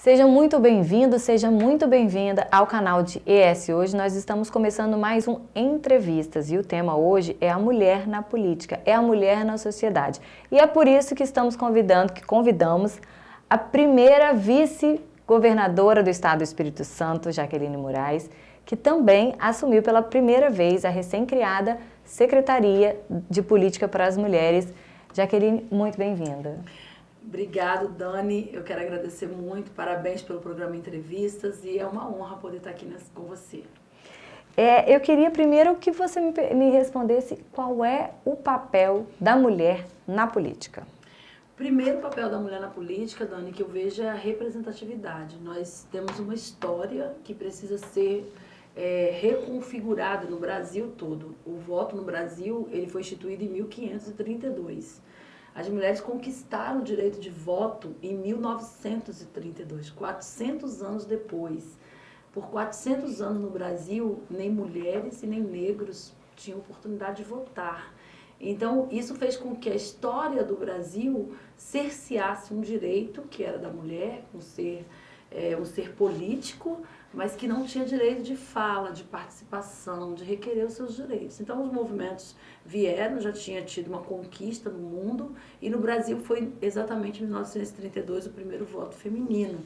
Seja muito bem-vindo, seja muito bem-vinda ao canal de ES. Hoje nós estamos começando mais um Entrevistas e o tema hoje é a mulher na política, é a mulher na sociedade. E é por isso que convidamos a primeira vice-governadora do estado do Espírito Santo, Jaqueline Moraes, que também assumiu pela primeira vez a recém-criada Secretaria de Política para as Mulheres. Jaqueline, muito bem-vinda. Obrigado, Dani. Eu quero agradecer muito. Parabéns pelo programa Entrevistas e é uma honra poder estar aqui com você. Eu queria primeiro que você me respondesse qual é o papel da mulher na política. O primeiro papel da mulher na política, Dani, que eu vejo é a representatividade. Nós temos uma história que precisa ser reconfigurada no Brasil todo. O voto no Brasil ele foi instituído em 1532. As mulheres conquistaram o direito de voto em 1932, 400 anos depois. Por 400 anos no Brasil, nem mulheres e nem negros tinham oportunidade de votar. Então, isso fez com que a história do Brasil cerceasse um direito que era da mulher, um ser político, mas que não tinha direito de fala, de participação, de requerer os seus direitos. Então, os movimentos vieram, já tinha tido uma conquista no mundo, e no Brasil foi exatamente em 1932 o primeiro voto feminino,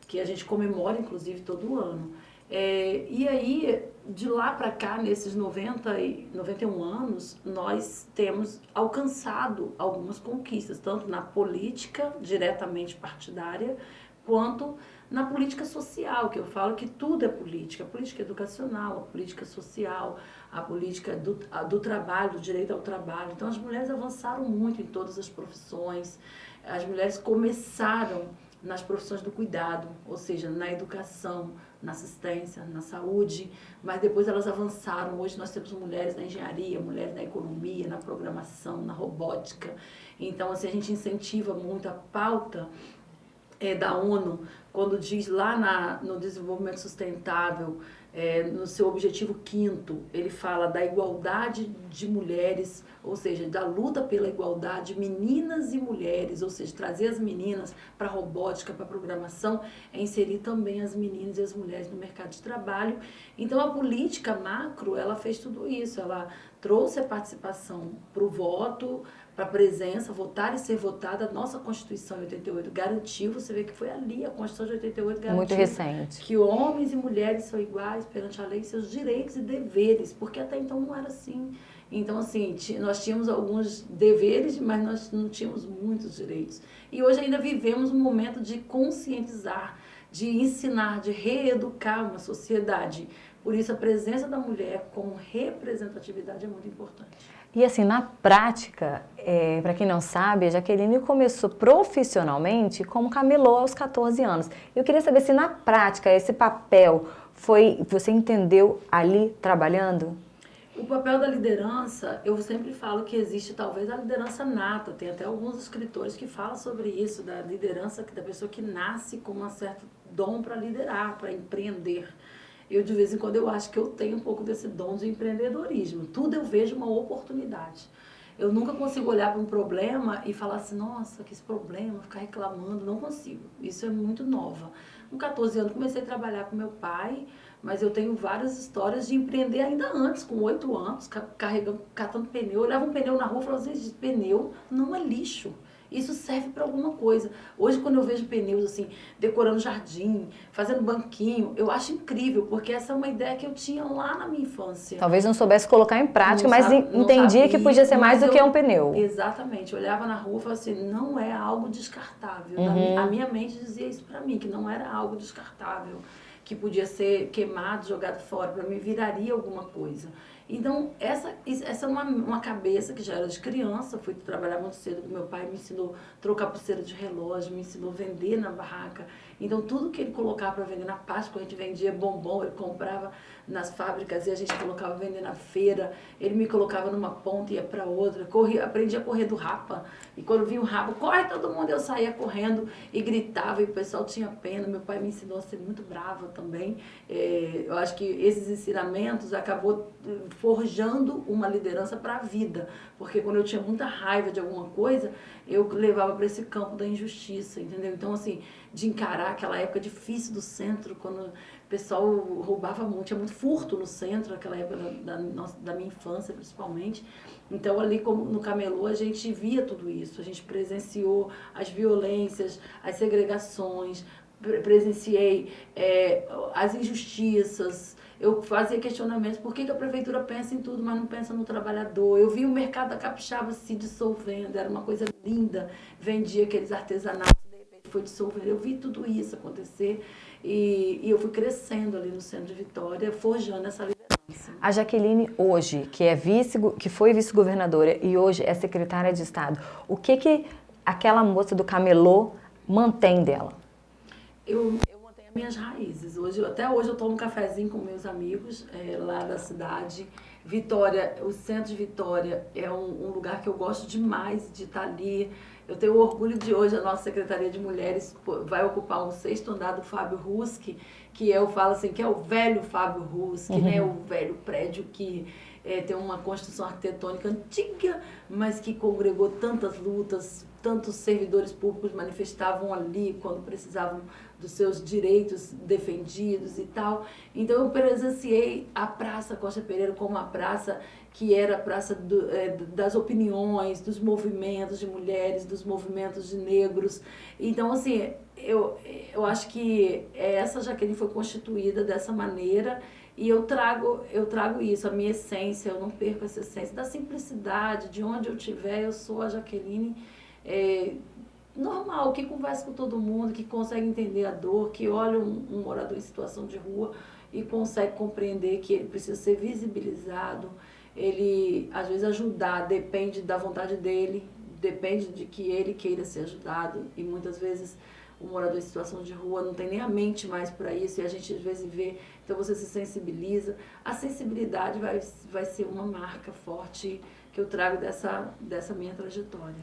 que a gente comemora, inclusive, todo ano. E aí, de lá para cá, nesses 91 anos, nós temos alcançado algumas conquistas, tanto na política, diretamente partidária, quanto na política social, que eu falo que tudo é política, a política educacional, a política social, a política do trabalho, do direito ao trabalho. Então, as mulheres avançaram muito em todas as profissões, as mulheres começaram nas profissões do cuidado, ou seja, na educação, na assistência, na saúde, mas depois elas avançaram. Hoje nós temos mulheres na engenharia, mulheres na economia, na programação, na robótica. Então, assim, a gente incentiva muito a pauta da ONU, quando diz lá no desenvolvimento sustentável, no seu objetivo 5º, ele fala da igualdade de mulheres, ou seja, da luta pela igualdade, meninas e mulheres, ou seja, trazer as meninas para a robótica, para a programação, inserir também as meninas e as mulheres no mercado de trabalho. Então, a política macro, ela fez tudo isso, ela trouxe a participação para o voto, para a presença, votar e ser votada. A nossa Constituição em 88 garantiu, você vê que foi ali, a Constituição de 88 garantiu muito recente, que homens e mulheres são iguais perante a lei, seus direitos e deveres, porque até então não era assim. Então, assim, nós tínhamos alguns deveres, mas nós não tínhamos muitos direitos. E hoje ainda vivemos um momento de conscientizar, de ensinar, de reeducar uma sociedade. Por isso, a presença da mulher com representatividade é muito importante. E assim, na prática, para quem não sabe, a Jaqueline começou profissionalmente como camelô aos 14 anos. Eu queria saber se na prática esse papel você entendeu ali trabalhando? O papel da liderança, eu sempre falo que existe talvez a liderança nata. Tem até alguns escritores que falam sobre isso, da liderança da pessoa que nasce com um certo dom para liderar, para empreender. Eu, de vez em quando, eu acho que eu tenho um pouco desse dom de empreendedorismo. Tudo eu vejo uma oportunidade. Eu nunca consigo olhar para um problema e falar assim, nossa, que esse problema, ficar reclamando, não consigo. Isso é muito nova. Com 14 anos, comecei a trabalhar com meu pai, mas eu tenho várias histórias de empreender ainda antes, com 8 anos, catando pneu. Eu olhava um pneu na rua e falava assim, pneu não é lixo. Isso serve para alguma coisa. Hoje, quando eu vejo pneus assim, decorando jardim, fazendo banquinho, eu acho incrível, porque essa é uma ideia que eu tinha lá na minha infância. Talvez não soubesse colocar em prática, mas entendia que podia ser mais do que um pneu. Exatamente. Eu olhava na rua e falava assim, não é algo descartável. A minha mente dizia isso para mim, que não era algo descartável, que podia ser queimado, jogado fora, para mim viraria alguma coisa. Então, essa é uma cabeça que já era de criança, fui trabalhar muito cedo com meu pai, me ensinou a trocar pulseira de relógio, me ensinou a vender na barraca. Então, tudo que ele colocava para vender na Páscoa, a gente vendia bombom, ele comprava nas fábricas e a gente colocava para vender na feira, ele me colocava numa ponta e ia para outra, aprendi a correr do rapa, e quando vinha o rabo, corre todo mundo, eu saía correndo e gritava, e o pessoal tinha pena, meu pai me ensinou a ser muito brava também. Eu acho que esses ensinamentos acabou forjando uma liderança para a vida, porque quando eu tinha muita raiva de alguma coisa, eu levava para esse campo da injustiça, entendeu? Então, assim, de encarar aquela época difícil do centro, quando o pessoal roubava muito, tinha muito furto no centro, aquela época da minha infância, principalmente. Então, ali como no Camelô, a gente via tudo isso, a gente presenciou as violências, as segregações, presenciei as injustiças. Eu fazia questionamentos, por que a prefeitura pensa em tudo, mas não pensa no trabalhador? Eu vi o mercado da capixaba se dissolvendo, era uma coisa linda, vendia aqueles artesanatos, de repente foi dissolvendo. Eu vi tudo isso acontecer e eu fui crescendo ali no centro de Vitória, forjando essa liderança. A Jaqueline hoje, que foi vice-governadora e hoje é secretária de Estado, o que aquela moça do Camelô mantém dela? Eu mantenho as minhas raízes. Até hoje eu tomo um cafezinho com meus amigos lá da cidade. Vitória, o centro de Vitória é um lugar que eu gosto demais de estar ali. Eu tenho orgulho de hoje, a nossa Secretaria de Mulheres vai ocupar um 6º andar do Fábio Ruski, que eu falo assim, que é o velho Fábio Ruski, né? O velho prédio que tem uma construção arquitetônica antiga, mas que congregou tantas lutas, tantos servidores públicos manifestavam ali quando precisavam dos seus direitos defendidos e tal. Então eu presenciei a Praça Costa Pereira como uma praça que era a praça das opiniões, dos movimentos de mulheres, dos movimentos de negros. Então, assim, eu acho que essa Jaqueline foi constituída dessa maneira e eu trago isso, a minha essência, eu não perco essa essência da simplicidade, de onde eu estiver, eu sou a Jaqueline normal, que conversa com todo mundo, que consegue entender a dor, que olha um morador em situação de rua e consegue compreender que ele precisa ser visibilizado. Ele, às vezes, ajudar depende da vontade dele, depende de que ele queira ser ajudado. E muitas vezes o morador em situação de rua não tem nem a mente mais para isso e a gente às vezes vê, então você se sensibiliza. A sensibilidade vai ser uma marca forte que eu trago dessa minha trajetória.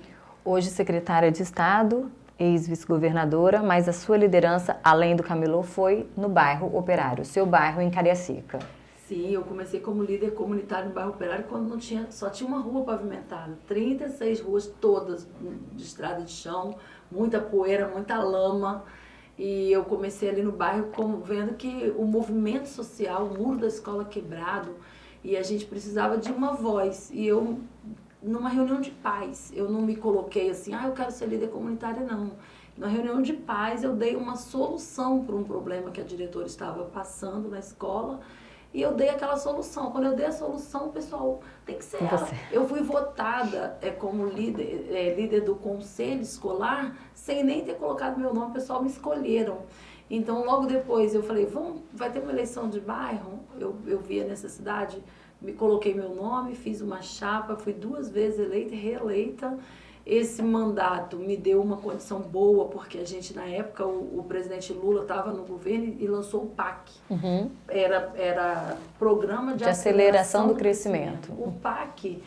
Hoje secretária de Estado, ex-vice-governadora, mas a sua liderança, além do Camelô, foi no bairro Operário, seu bairro em Cariacica. Sim, eu comecei como líder comunitário no bairro Operário quando só tinha uma rua pavimentada. 36 ruas todas de estrada de chão, muita poeira, muita lama. E eu comecei ali no bairro vendo que o movimento social, o muro da escola quebrado, e a gente precisava de uma voz. E eu, numa reunião de pais, eu não me coloquei assim, eu quero ser líder comunitária, não. Na reunião de pais, eu dei uma solução para um problema que a diretora estava passando na escola. E eu dei aquela solução. Quando eu dei a solução, o pessoal, tem que ser ela. Eu fui votada como líder do conselho escolar, sem nem ter colocado meu nome, o pessoal me escolheram. Então, logo depois, eu falei, vai ter uma eleição de bairro? Eu vi a necessidade, me coloquei meu nome, fiz uma chapa, fui 2 vezes eleita e reeleita. Esse mandato me deu uma condição boa, porque a gente, na época, o presidente Lula estava no governo e lançou o PAC. Uhum. Era Programa de Aceleração do Crescimento. O PAC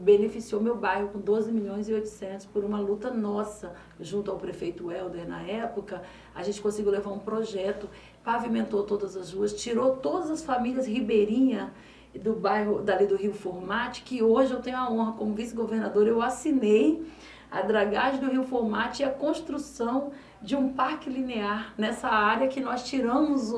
beneficiou meu bairro com 12.800.000 por uma luta nossa, junto ao prefeito Helder, na época. A gente conseguiu levar um projeto, pavimentou todas as ruas, tirou todas as famílias ribeirinhas do bairro dali do Rio Formate, que hoje eu tenho a honra, como vice-governadora, eu assinei a dragagem do Rio Formate e a construção de um parque linear nessa área que nós tiramos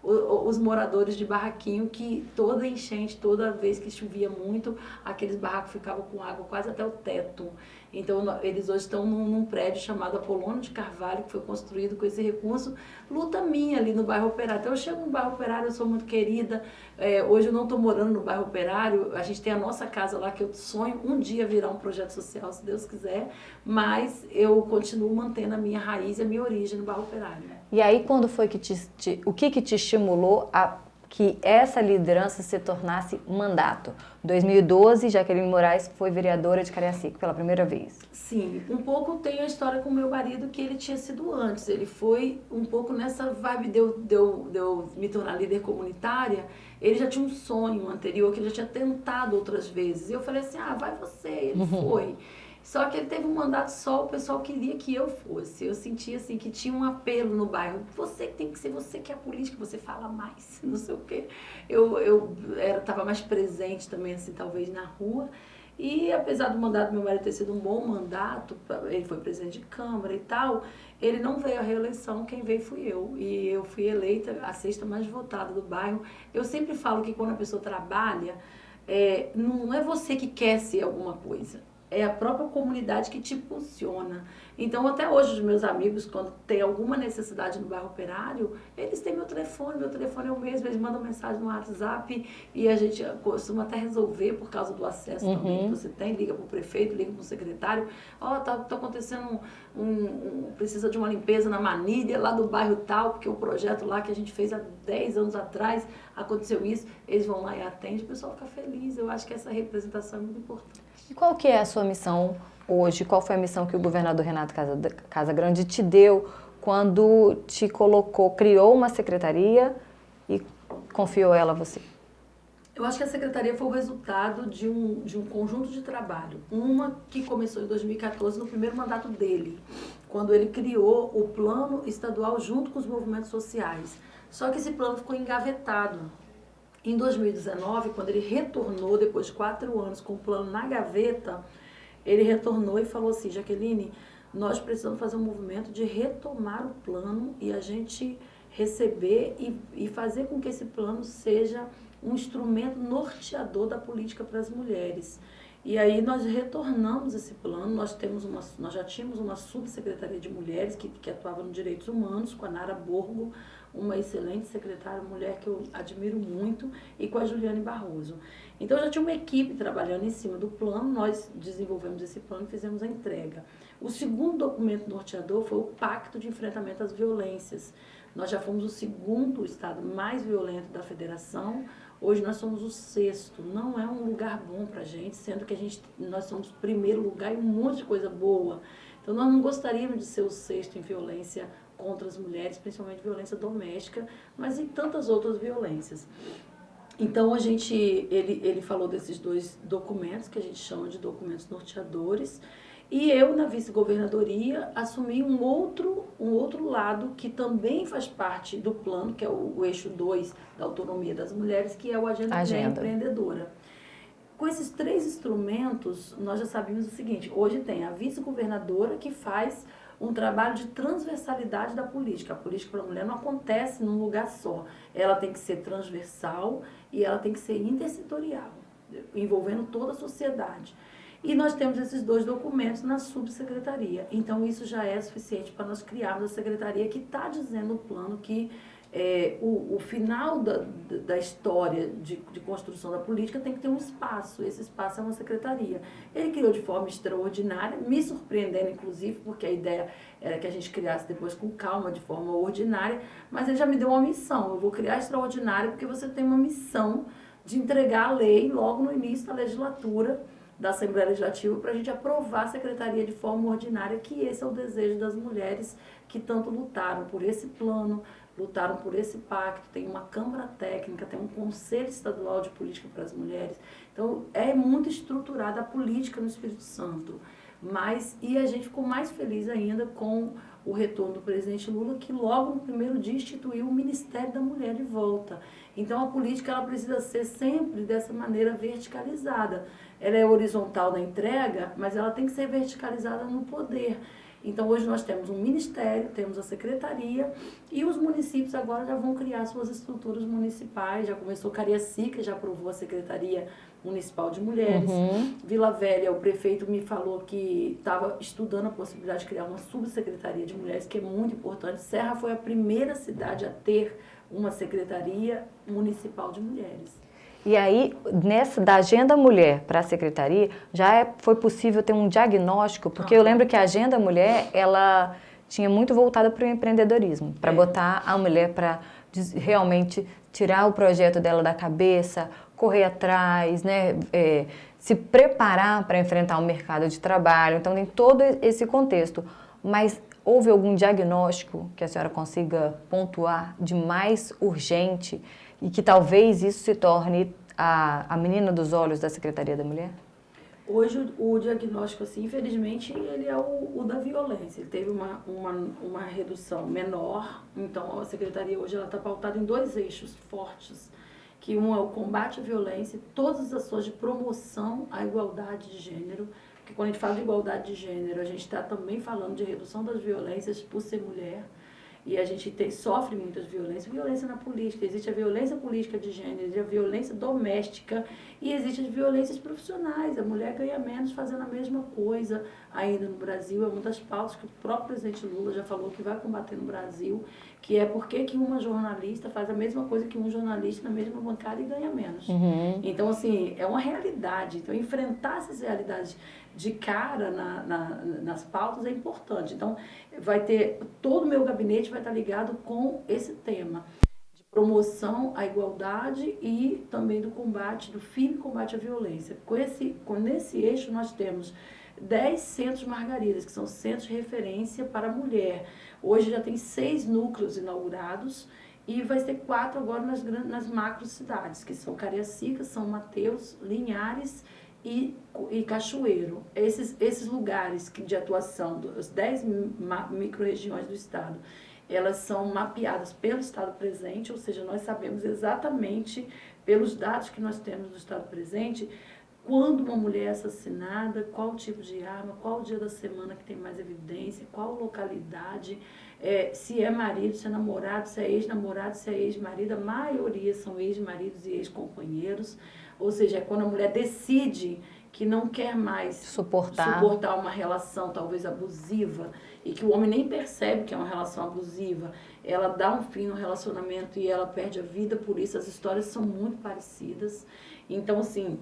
os moradores de barraquinho, que toda enchente, toda vez que chovia muito, aqueles barracos ficavam com água quase até o teto. Então, eles hoje estão num prédio chamado Apolônio de Carvalho, que foi construído com esse recurso. Luta minha ali no bairro Operário. Então, eu chego no bairro Operário, eu sou muito querida. Hoje eu não estou morando no bairro Operário, a gente tem a nossa casa lá, que eu sonho um dia virar um projeto social, se Deus quiser, mas eu continuo mantendo a minha raiz e a minha origem no bairro Operário. E aí, quando foi o que te estimulou a que essa liderança se tornasse mandato? 2012, Jaqueline Moraes foi vereadora de Cariacica pela primeira vez. Sim, um pouco tem a história com o meu marido, que ele tinha sido antes. Ele foi um pouco nessa vibe de eu me tornar líder comunitária. Ele já tinha um sonho anterior, que ele já tinha tentado outras vezes. E eu falei assim, vai você. Ele foi. Só que ele teve um mandato só, o pessoal queria que eu fosse. Eu sentia assim que tinha um apelo no bairro. Você tem que ser, você que é a política, você fala mais, não sei o quê. Eu estava mais presente também, assim, talvez na rua. E apesar do mandato do meu marido ter sido um bom mandato, ele foi presidente de Câmara e tal, ele não veio à reeleição, quem veio fui eu. E eu fui eleita a sexta mais votada do bairro. Eu sempre falo que quando a pessoa trabalha, não é você que quer ser alguma coisa. É a própria comunidade que te impulsiona. Então, até hoje, os meus amigos, quando tem alguma necessidade no bairro Operário, eles têm meu telefone é o mesmo, eles mandam mensagem no WhatsApp e a gente costuma até resolver por causa do acesso também que você tem, liga para o prefeito, liga para o secretário, tá acontecendo precisa de uma limpeza na Manilha, lá do bairro tal, porque o projeto lá que a gente fez há 10 anos atrás, aconteceu isso, eles vão lá e atendem, o pessoal fica feliz. Eu acho que essa representação é muito importante. E qual que é a sua missão hoje? Qual foi a missão que o governador Renato Casagrande te deu quando te criou uma secretaria e confiou ela a você? Eu acho que a secretaria foi o resultado de um conjunto de trabalho. Uma que começou em 2014, no primeiro mandato dele, quando ele criou o plano estadual junto com os movimentos sociais. Só que esse plano ficou engavetado. Em 2019, quando ele retornou, depois de 4 anos com o plano na gaveta, ele retornou e falou assim: Jaqueline, nós precisamos fazer um movimento de retomar o plano e a gente receber e fazer com que esse plano seja um instrumento norteador da política para as mulheres. E aí nós retornamos esse plano, nós já tínhamos uma subsecretaria de mulheres que atuava nos direitos humanos, com a Nara Borgo, uma excelente secretária, mulher que eu admiro muito, e com a Juliane Barroso. Então já tinha uma equipe trabalhando em cima do plano, nós desenvolvemos esse plano e fizemos a entrega. O segundo documento norteador foi o Pacto de Enfrentamento às Violências. Nós já fomos o segundo estado mais violento da federação, hoje nós somos o 6º. Não é um lugar bom para a gente, sendo que nós somos o primeiro lugar em um monte de coisa boa. Então nós não gostaríamos de ser o 6º em violência contra as mulheres, principalmente violência doméstica, mas em tantas outras violências. Então ele falou desses 2 documentos, que a gente chama de documentos norteadores, e eu, na vice-governadoria, assumi um outro lado que também faz parte do plano, que é o eixo 2 da autonomia das mulheres, que é o Agenda Mulher Empreendedora. Com esses 3 instrumentos, nós já sabíamos o seguinte: hoje tem a vice-governadora que faz um trabalho de transversalidade da política. A política para a mulher não acontece num lugar só. Ela tem que ser transversal e ela tem que ser intersetorial, envolvendo toda a sociedade. E nós temos esses 2 documentos na subsecretaria. Então, isso já é suficiente para nós criarmos a secretaria que está dizendo o plano que o final da história de construção da política tem que ter um espaço. Esse espaço é uma secretaria. Ele criou de forma extraordinária, me surpreendendo, inclusive, porque a ideia era que a gente criasse depois com calma, de forma ordinária, mas ele já me deu uma missão. Eu vou criar extraordinária porque você tem uma missão de entregar a lei logo no início da legislatura da Assembleia Legislativa para a gente aprovar a secretaria de forma ordinária, que esse é o desejo das mulheres que tanto lutaram por esse plano, lutaram por esse pacto. Tem uma Câmara Técnica, tem um Conselho Estadual de Política para as Mulheres. Então, é muito estruturada a política no Espírito Santo. E a gente ficou mais feliz ainda com o retorno do presidente Lula, que logo no primeiro dia instituiu o Ministério da Mulher de volta. Então, a política ela precisa ser sempre dessa maneira verticalizada. Ela é horizontal na entrega, mas ela tem que ser verticalizada no poder. Então, hoje nós temos um ministério, temos a secretaria e os municípios agora já vão criar suas estruturas municipais. Já começou Cariacica, já aprovou a Secretaria Municipal de Mulheres. Vila Velha, o prefeito me falou que estava estudando a possibilidade de criar uma subsecretaria de mulheres, que é muito importante. Serra foi a primeira cidade a ter uma secretaria municipal de mulheres. E aí, da Agenda Mulher para a Secretaria, foi possível ter um diagnóstico, porque eu lembro que a Agenda Mulher, ela tinha muito voltada para o empreendedorismo, para botar a mulher para realmente tirar o projeto dela da cabeça, correr atrás, né, se preparar para enfrentar o mercado de trabalho. Então, tem todo esse contexto. Mas houve algum diagnóstico que a senhora consiga pontuar de mais urgente e que talvez isso se torne a menina dos olhos da Secretaria da Mulher? Hoje o diagnóstico, assim, infelizmente, ele é o da violência. Ele teve uma redução menor, então a Secretaria hoje está pautada em 2 eixos fortes, que um é o combate à violência, todas as ações de promoção à igualdade de gênero, porque quando a gente fala de igualdade de gênero, a gente está também falando de redução das violências por ser mulher. E a gente sofre muitas violências. Violência na política, existe a violência política de gênero, existe a violência doméstica e existe as violências profissionais. A mulher ganha menos fazendo a mesma coisa ainda no Brasil. É uma das pautas que o próprio presidente Lula já falou que vai combater no Brasil, que é por que uma jornalista faz a mesma coisa que um jornalista na mesma bancada e ganha menos. Então, assim, é uma realidade. Então, enfrentar essas realidades de cara nas pautas é importante. Então, todo o meu gabinete vai estar ligado com esse tema de promoção à igualdade e também do fim do combate à violência. Nesse eixo nós temos 10 centros Margaridas, que são centros de referência para a mulher. Hoje já tem 6 núcleos inaugurados e vai ter 4 agora nas macro cidades, que são Cariacica, São Mateus, Linhares e Cachoeiro. Esses lugares de atuação, as 10 micro-regiões do estado, elas são mapeadas pelo estado presente, ou seja, nós sabemos exatamente, pelos dados que nós temos do estado presente, quando uma mulher é assassinada, qual tipo de arma, qual o dia da semana que tem mais evidência, qual localidade, se é marido, se é namorado, se é ex-namorado, se é ex-marido. A maioria são ex-maridos e ex-companheiros. Ou seja, é quando a mulher decide que não quer mais suportar uma relação talvez abusiva e que o homem nem percebe que é uma relação abusiva, ela dá um fim no relacionamento e ela perde a vida por isso. As histórias são muito parecidas. Então, assim,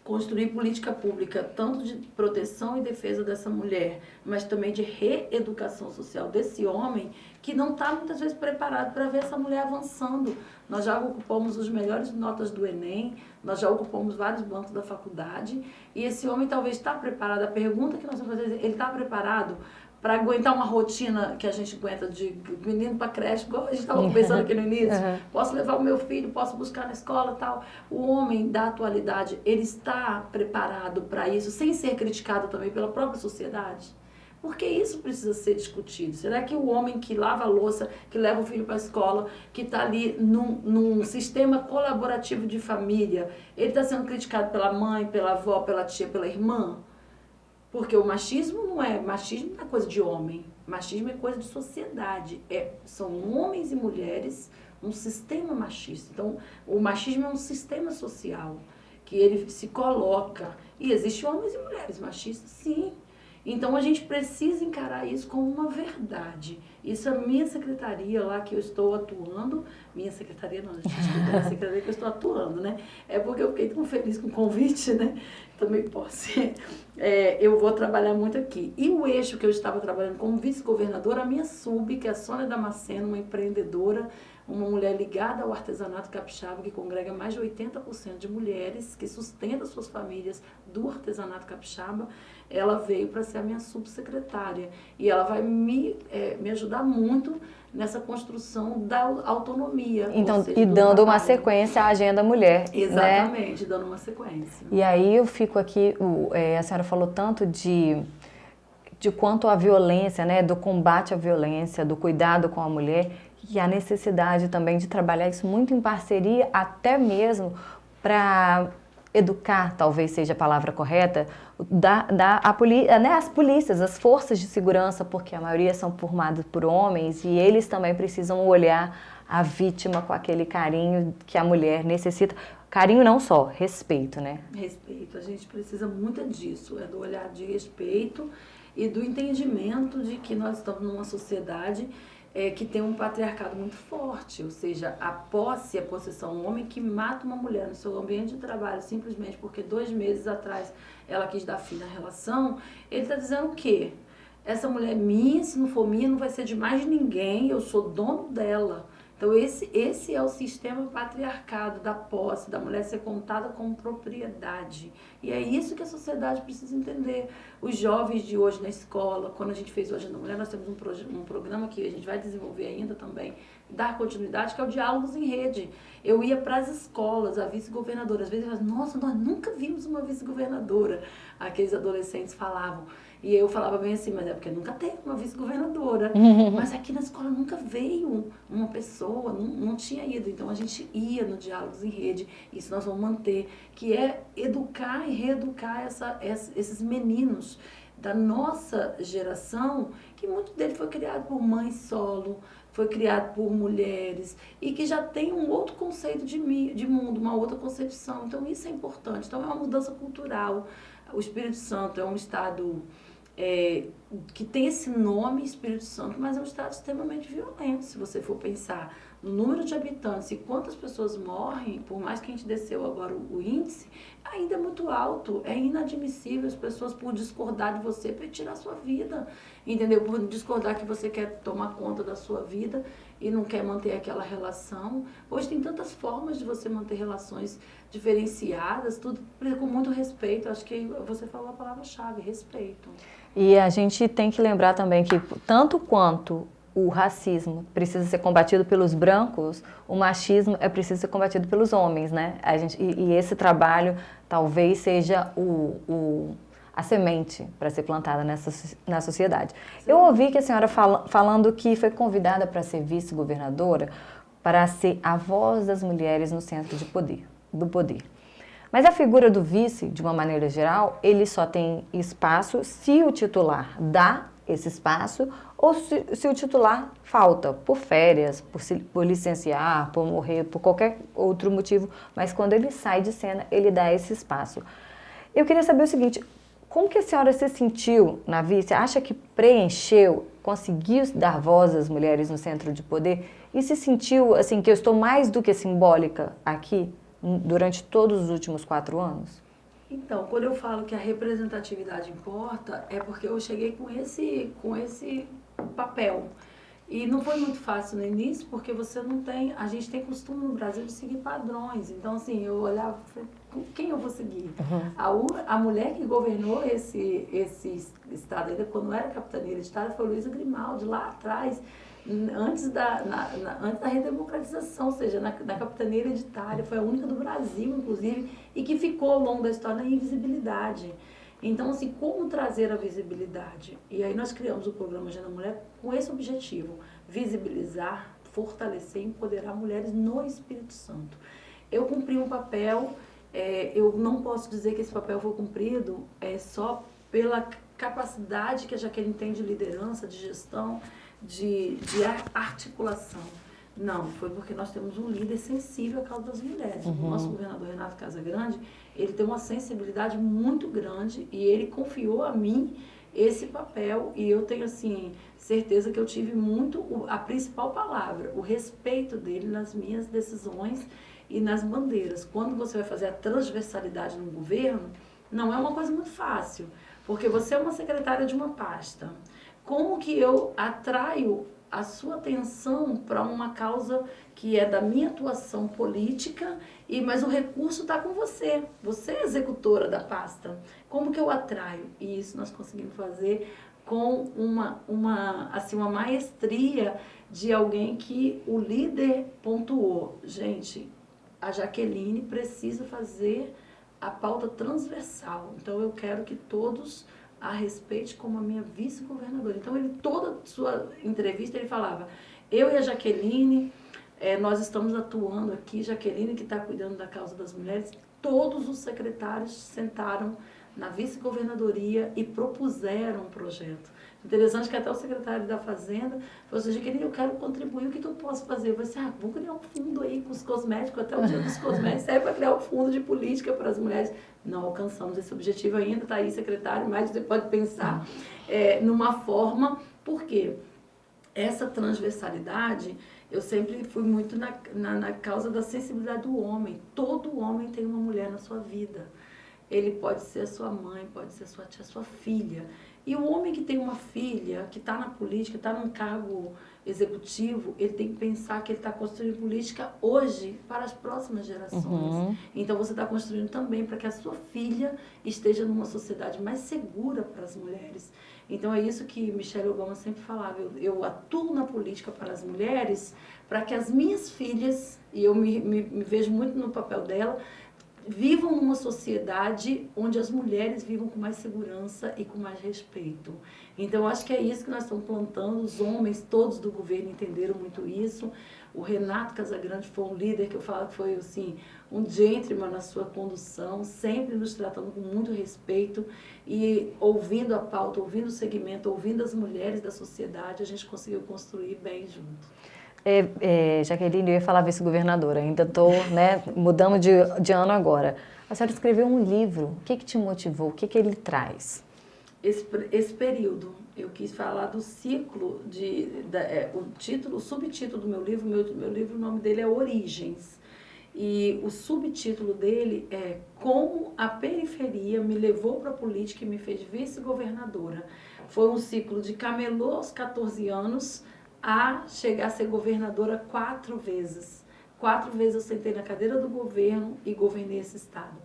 construir política pública tanto de proteção e defesa dessa mulher, mas também de reeducação social desse homem que não está muitas vezes preparado para ver essa mulher avançando. Nós já ocupamos as melhores notas do Enem, nós já ocupamos vários bancos da faculdade e esse homem talvez está preparado. A pergunta que nós vamos fazer é, ele está preparado para aguentar uma rotina que a gente aguenta de menino para creche, igual a gente estava conversando aqui no início, posso levar o meu filho, posso buscar na escola e tal. O homem da atualidade, ele está preparado para isso, sem ser criticado também pela própria sociedade? Porque isso precisa ser discutido. Será que o homem que lava a louça, que leva o filho para a escola, que está ali num sistema colaborativo de família, ele está sendo criticado pela mãe, pela avó, pela tia, pela irmã? Porque o machismo não é coisa de homem, machismo é coisa de sociedade, são homens e mulheres, um sistema machista. Então, o machismo é um sistema social, que ele se coloca, e existem homens e mulheres machistas, sim. Então, a gente precisa encarar isso como uma verdade. Isso é a minha secretaria lá que eu estou atuando. Minha secretaria não, gente, é a secretaria que eu estou atuando, né? É porque eu fiquei tão feliz com o convite, né? Também posso. Eu vou trabalhar muito aqui. E o eixo que eu estava trabalhando como vice-governadora, a minha sub, que é a Sônia Damasceno, uma empreendedora, uma mulher ligada ao artesanato capixaba, que congrega mais de 80% de mulheres que sustentam suas famílias do artesanato capixaba, ela veio para ser a minha subsecretária. E ela vai me ajudar muito nessa construção da autonomia. Então, seja, e dando uma trabalho. Sequência à agenda mulher. Exatamente, né? dando uma sequência. E aí eu fico aqui, a senhora falou tanto de quanto a violência, né, do combate à violência, do cuidado com a mulher, e a necessidade também de trabalhar isso muito em parceria, até mesmo para educar, talvez seja a palavra correta, as polícias, as forças de segurança, porque a maioria são formadas por homens e eles também precisam olhar a vítima com aquele carinho que a mulher necessita. Carinho não só, respeito, né? Respeito, a gente precisa muito disso, do olhar de respeito e do entendimento de que nós estamos numa sociedade que tem um patriarcado muito forte, ou seja, a posse, a possessão, um homem que mata uma mulher no seu ambiente de trabalho simplesmente porque 2 meses atrás ela quis dar fim na relação, ele está dizendo o quê? Essa mulher é minha, se não for minha, não vai ser de mais ninguém, eu sou dono dela. Então, esse é o sistema patriarcado da posse, da mulher ser contada como propriedade. E é isso que a sociedade precisa entender. Os jovens de hoje na escola, quando a gente fez Hoje da Mulher, nós temos um programa que a gente vai desenvolver ainda também, dar continuidade, que é o Diálogos em Rede. Eu ia para as escolas, a vice-governadora, às vezes eu falava, nossa, nós nunca vimos uma vice-governadora. Aqueles adolescentes falavam. E eu falava bem assim, mas é porque nunca teve uma vice-governadora. Mas aqui na escola nunca veio uma pessoa, não tinha ido. Então a gente ia no Diálogos em Rede, isso nós vamos manter, que é educar e reeducar esses meninos da nossa geração, que muito dele foi criado por mães solo, foi criado por mulheres e que já tem um outro conceito de mundo, uma outra concepção. Então isso é importante. Então é uma mudança cultural. O Espírito Santo é um estado que tem esse nome, Espírito Santo, mas é um estado extremamente violento, se você for pensar no número de habitantes e quantas pessoas morrem, por mais que a gente desceu agora o índice, ainda é muito alto, é inadmissível as pessoas por discordar de você para tirar a sua vida, entendeu? Por discordar que você quer tomar conta da sua vida e não quer manter aquela relação. Hoje tem tantas formas de você manter relações diferenciadas, tudo com muito respeito. Acho que você falou a palavra-chave, respeito. E a gente tem que lembrar também que, tanto quanto o racismo precisa ser combatido pelos brancos, o machismo é preciso ser combatido pelos homens, né? E esse trabalho talvez seja a semente para ser plantada na sociedade. Sim. Eu ouvi que a senhora falando que foi convidada para ser vice-governadora para ser a voz das mulheres no centro do poder. Mas a figura do vice, de uma maneira geral, ele só tem espaço se o titular dá esse espaço ou se o titular falta, por férias, por licenciar, por morrer, por qualquer outro motivo. Mas quando ele sai de cena, ele dá esse espaço. Eu queria saber o seguinte, como que a senhora se sentiu na vice? Acha que preencheu, conseguiu dar voz às mulheres no centro de poder? E se sentiu, assim, que eu estou mais do que simbólica aqui? Durante todos os últimos 4 anos? Então, quando eu falo que a representatividade importa, é porque eu cheguei com esse papel. E não foi muito fácil no início, porque a gente tem costume no Brasil de seguir padrões. Então, assim, eu olhava e falei, com quem eu vou seguir? Uhum. A mulher que governou esse estado, ainda quando era capitania hereditária, foi Luísa Grimaldi, lá atrás, antes da redemocratização, ou seja, na capitania hereditária, foi a única do Brasil, inclusive, e que ficou ao longo da história na invisibilidade. Então, assim, como trazer a visibilidade? E aí nós criamos o programa Agenda Mulher com esse objetivo, visibilizar, fortalecer e empoderar mulheres no Espírito Santo. Eu cumpri um papel, eu não posso dizer que esse papel foi cumprido só pela capacidade que a Jaqueline tem de liderança, de gestão, de articulação. Não, foi porque nós temos um líder sensível à causa das mulheres. Uhum. O nosso governador Renato Casagrande, ele tem uma sensibilidade muito grande e ele confiou a mim esse papel e eu tenho, assim, certeza que eu tive a principal palavra, o respeito dele nas minhas decisões e nas bandeiras. Quando você vai fazer a transversalidade no governo, não é uma coisa muito fácil, porque você é uma secretária de uma pasta. Como que eu atraio a sua atenção para uma causa que é da minha atuação política, mas o recurso está com você. Você é executora da pasta. Como que eu atraio? E isso nós conseguimos fazer com uma maestria de alguém que o líder pontuou. Gente, a Jaqueline precisa fazer a pauta transversal. Então, eu quero que todos a respeite como a minha vice-governadora. Então, toda sua entrevista, ele falava, eu e a Jaqueline, nós estamos atuando aqui, Jaqueline que está cuidando da causa das mulheres, todos os secretários sentaram na vice-governadoria e propuseram um projeto. Interessante que até o secretário da Fazenda falou assim, Jaqueline, eu quero contribuir, o que eu posso fazer? Eu falei assim, vou criar um fundo aí com os cosméticos, até o dia dos cosméticos, serve para criar um fundo de política para as mulheres. Não alcançamos esse objetivo ainda, está aí, secretário, mas você pode pensar numa forma, por quê? Essa transversalidade, eu sempre fui muito na causa da sensibilidade do homem. Todo homem tem uma mulher na sua vida. Ele pode ser a sua mãe, pode ser a sua tia, a sua filha. E o homem que tem uma filha, que está na política, está num cargo executivo, ele tem que pensar que ele está construindo política hoje para as próximas gerações. Então você está construindo também para que a sua filha esteja numa sociedade mais segura para as mulheres. Então é isso que Michelle Obama sempre falava, eu atuo na política para as mulheres, para que as minhas filhas, e eu me vejo muito no papel dela, vivam numa sociedade onde as mulheres vivam com mais segurança e com mais respeito. Então, eu acho que é isso que nós estamos plantando. Os homens todos do governo entenderam muito isso. O Renato Casagrande foi um líder que eu falo que foi assim, um gentleman na sua condução, sempre nos tratando com muito respeito e ouvindo a pauta, ouvindo o segmento, ouvindo as mulheres da sociedade, a gente conseguiu construir bem junto. Jaqueline, eu ia falar vice-governadora, ainda estou mudando de ano agora. A senhora escreveu um livro, o que te motivou, o que ele traz? Esse período, eu quis falar do ciclo, o subtítulo do meu livro, meu livro, o nome dele é Origens. E o subtítulo dele é Como a Periferia me levou para a política e me fez vice-governadora. Foi um ciclo de camelô aos 14 anos, a chegar a ser governadora 4 vezes. 4 vezes eu sentei na cadeira do governo e governei esse estado.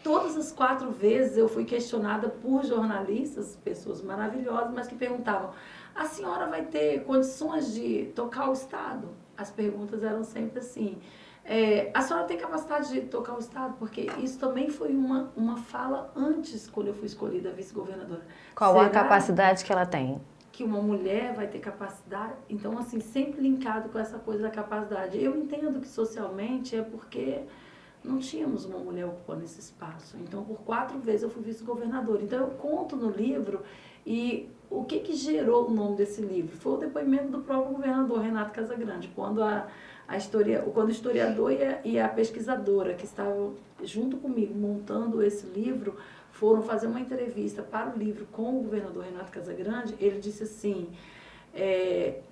Todas as 4 vezes eu fui questionada por jornalistas, pessoas maravilhosas, mas que perguntavam, a senhora vai ter condições de tocar o estado? As perguntas eram sempre assim, a senhora tem capacidade de tocar o estado? Porque isso também foi uma fala antes, quando eu fui escolhida vice-governadora. Qual a capacidade que ela tem? Que uma mulher vai ter capacidade, então assim, sempre linkado com essa coisa da capacidade. Eu entendo que socialmente é porque não tínhamos uma mulher ocupando esse espaço. Então, por 4 vezes eu fui vice-governadora. Então, eu conto no livro e o que gerou o nome desse livro? Foi o depoimento do próprio governador Renato Casagrande, quando o historiador e a pesquisadora que estavam junto comigo montando esse livro foram fazer uma entrevista para o livro com o governador Renato Casagrande. Ele disse assim,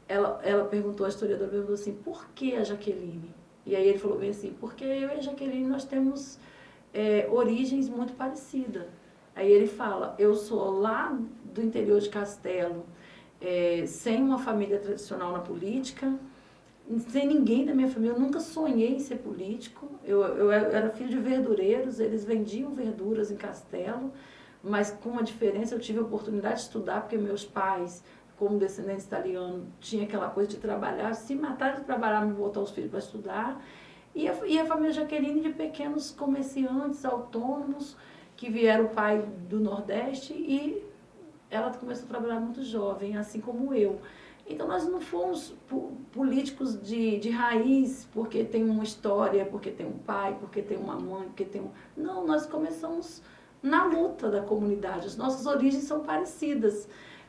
ela perguntou, a historiadora perguntou assim, por que a Jaqueline? E aí ele falou bem assim, porque eu e a Jaqueline nós temos origens muito parecidas. Aí ele fala, eu sou lá do interior de Castelo, sem uma família tradicional na política, sem ninguém da minha família, eu nunca sonhei em ser político, eu era filho de verdureiros, eles vendiam verduras em Castelo, mas com uma diferença, eu tive a oportunidade de estudar, porque meus pais, como descendentes italianos, tinha aquela coisa de trabalhar, se matar de trabalhar, me botar os filhos para estudar, e a família Jaqueline de pequenos comerciantes autônomos, que vieram o pai do Nordeste, e ela começou a trabalhar muito jovem, assim como eu. Então, nós não fomos políticos de raiz, porque tem uma história, porque tem um pai, porque tem uma mãe, porque tem um... Não, nós começamos na luta da comunidade, as nossas origens são parecidas.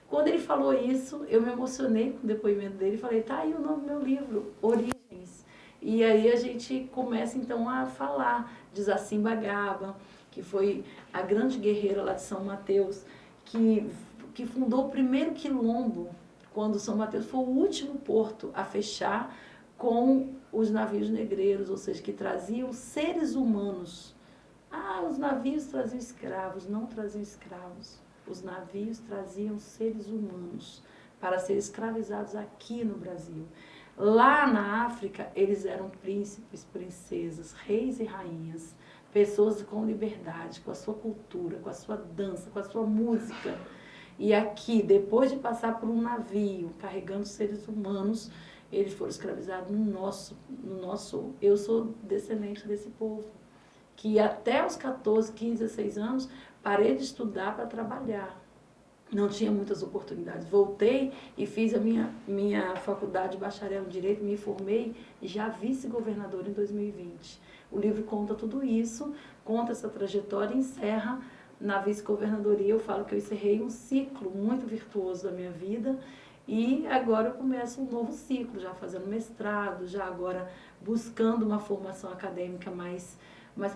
Quando ele falou isso, eu me emocionei com o depoimento dele e falei, tá aí o nome do meu livro, Origens. E aí a gente começa então a falar de Zacimba Gaba, que foi a grande guerreira lá de São Mateus, que fundou o primeiro quilombo, quando São Mateus foi o último porto a fechar com os navios negreiros, ou seja, que traziam seres humanos. Os navios traziam escravos, não traziam escravos. Os navios traziam seres humanos para serem escravizados aqui no Brasil. Lá na África, eles eram príncipes, princesas, reis e rainhas, pessoas com liberdade, com a sua cultura, com a sua dança, com a sua música. E aqui, depois de passar por um navio carregando seres humanos, eles foram escravizados no nosso... Eu sou descendente desse povo, que até os 14, 15, 16 anos, parei de estudar para trabalhar. Não tinha muitas oportunidades. Voltei e fiz a minha faculdade de bacharel em Direito, me formei e já vice-governadora em 2020. O livro conta tudo isso, conta essa trajetória e encerra na vice-governadoria. Eu falo que eu encerrei um ciclo muito virtuoso da minha vida e agora eu começo um novo ciclo, já fazendo mestrado, já agora buscando uma formação acadêmica mais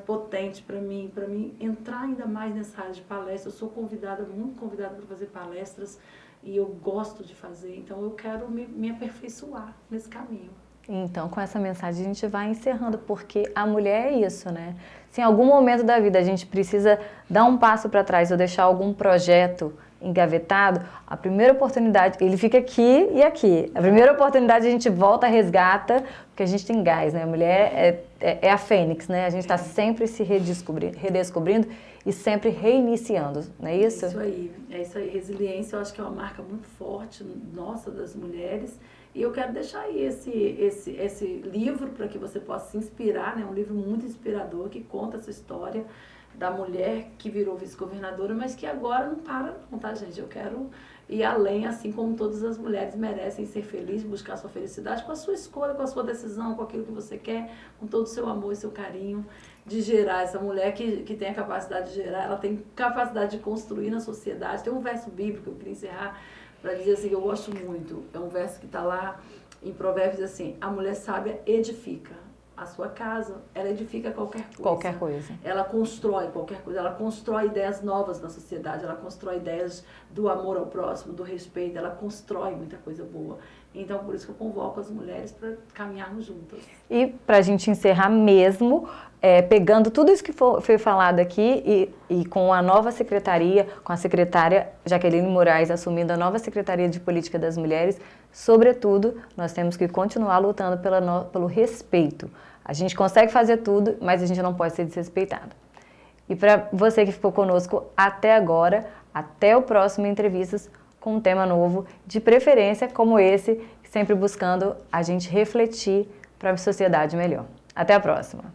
potente para mim entrar ainda mais nessa área de palestra. Eu sou muito convidada para fazer palestras e eu gosto de fazer, então eu quero me aperfeiçoar nesse caminho. Então, com essa mensagem a gente vai encerrando, porque a mulher é isso, né? Se em algum momento da vida a gente precisa dar um passo para trás ou deixar algum projeto engavetado, a primeira oportunidade, ele fica aqui e aqui. A primeira oportunidade a gente volta, resgata, porque a gente tem gás, né? A mulher é a fênix, né? A gente está sempre se redescobrindo e sempre reiniciando, não é isso? É isso aí. Resiliência eu acho que é uma marca muito forte nossa, das mulheres. E eu quero deixar aí esse livro para que você possa se inspirar, né? Um livro muito inspirador que conta essa história da mulher que virou vice-governadora, mas que agora não para não, tá, gente? Eu quero ir além, assim como todas as mulheres merecem ser felizes, buscar sua felicidade com a sua escolha, com a sua decisão, com aquilo que você quer, com todo o seu amor e seu carinho, de gerar. Essa mulher que tem a capacidade de gerar, ela tem capacidade de construir na sociedade. Tem um verso bíblico que eu queria encerrar para dizer assim, que eu gosto muito. É um verso que está lá em Provérbios, assim, a mulher sábia edifica a sua casa, ela edifica qualquer coisa. Qualquer coisa. Ela constrói qualquer coisa, ela constrói ideias novas na sociedade, ela constrói ideias do amor ao próximo, do respeito, ela constrói muita coisa boa. Então, por isso que eu convoco as mulheres para caminharmos juntas. E para a gente encerrar mesmo, pegando tudo isso que foi falado aqui e com a nova secretaria, com a secretária Jaqueline Moraes assumindo a nova Secretaria de Política das Mulheres, sobretudo, nós temos que continuar lutando pelo respeito. A gente consegue fazer tudo, mas a gente não pode ser desrespeitado. E para você que ficou conosco até agora, até o próximo Entrevistas com um tema novo, de preferência como esse, sempre buscando a gente refletir para uma sociedade melhor. Até a próxima!